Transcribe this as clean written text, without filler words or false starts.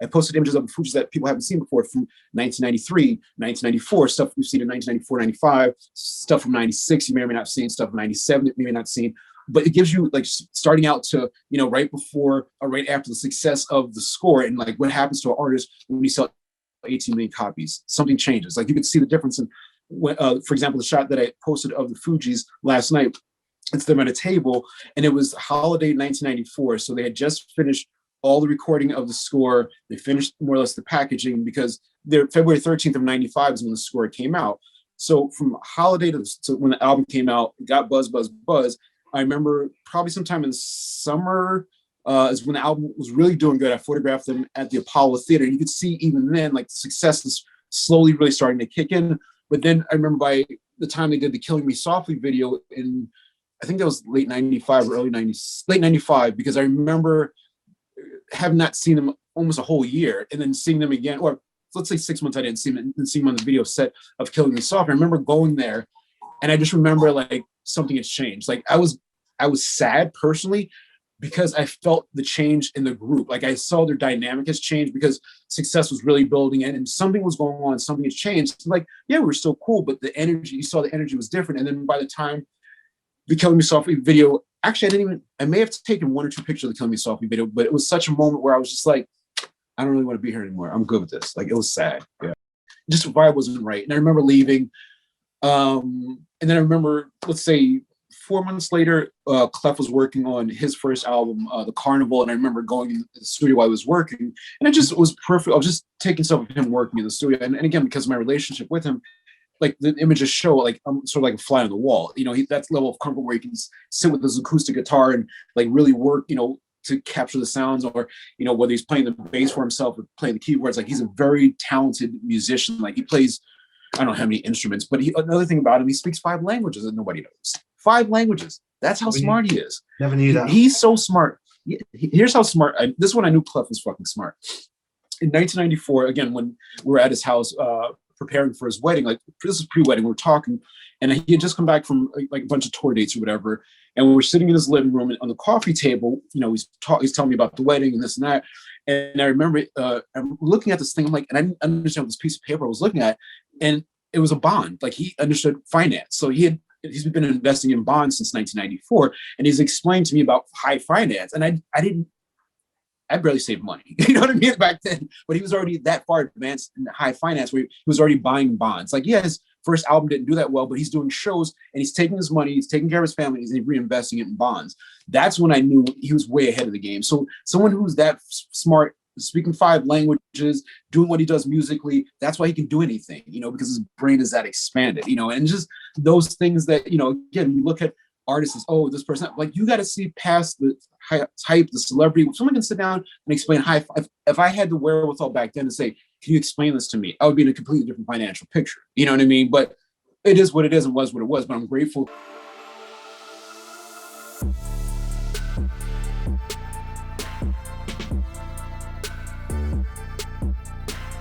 I posted images of the Fugees that people haven't seen before from 1993, 1994, stuff we've seen in 1994, 95, stuff from 96, you may or may not have seen, stuff from 97, you may not have seen. But it gives you like starting out to, right before or right after the success of the score and like what happens to an artist when you sell 18 million copies, something changes. Like you can see the difference in, for example, the shot that I posted of the Fugees last night, it's them at a table, and it was holiday 1994. So they had just finished all the recording of the score. They finished more or less the packaging because February 13th of 95 is when the score came out. So from holiday to when the album came out, it got buzz. I remember probably sometime in summer is when the album was really doing good. I photographed them at the Apollo Theater. You could see even then, like, the success is slowly really starting to kick in. But then I remember by the time they did the Killing Me Softly video in, I think that was late 95 or early 90s, late 95, because I remember having not seen them almost a whole year and then seeing them again, or let's say 6 months I didn't see them and seeing them on the video set of Killing Me Softly. I remember going there and I just remember like something has changed. Like I was sad personally because I felt the change in the group. Like I saw their dynamic has changed because success was really building in and something was going on, something has changed. Like, yeah, we were still cool, but the energy, you saw the energy was different. And then by the time the Killing Me Softly video, actually I may have taken one or two pictures of the Killing Me Softly video, but it was such a moment where I was just like, I don't really want to be here anymore. I'm good with this. Like it was sad. Yeah. Just the vibe wasn't right. And I remember leaving. And then I remember, let's say 4 months later, Clef was working on his first album, The Carnival. And I remember going in the studio while I was working, and it just was perfect. I was just taking stuff of him working in the studio. And again, because of my relationship with him, like the images show, like I'm sort of like a fly on the wall. That level of comfort where he can sit with his acoustic guitar and like really work, to capture the sounds, or whether he's playing the bass for himself or playing the keyboards. Like he's a very talented musician. Like he plays, I don't know how many instruments, but another thing about him, he speaks 5 languages that nobody knows. 5 languages. That's how smart he is. Never knew that. He's so smart. Here's how smart. This one I knew Clef was fucking smart. In 1994, again, when we were at his house preparing for his wedding, like this is pre-wedding, we were talking, and he had just come back from like a bunch of tour dates or whatever, and we were sitting in his living room on the coffee table. He's telling me about the wedding and this and that, and I remember I'm looking at this thing. I'm like, and I didn't understand what this piece of paper I was looking at, and it was a bond. Like he understood finance, so he's been investing in bonds since 1994, and he's explained to me about high finance, and I barely saved money, you know what I mean, back then. But he was already that far advanced in high finance where he was already buying bonds. Like, yeah, his first album didn't do that well, but he's doing shows and he's taking his money, he's taking care of his family, and he's reinvesting it in bonds. That's when I knew he was way ahead of the game. So someone who's that smart, speaking 5 languages, doing what he does musically, that's why he can do anything, because his brain is that expanded, and just those things that, again, you look at artists as, oh, this person, like you got to see past the hype, the celebrity. Someone can sit down and explain if I had the wherewithal back then to say, can you explain this to me? I would be in a completely different financial picture. You know what I mean? But it is what it is and was what it was. But I'm grateful.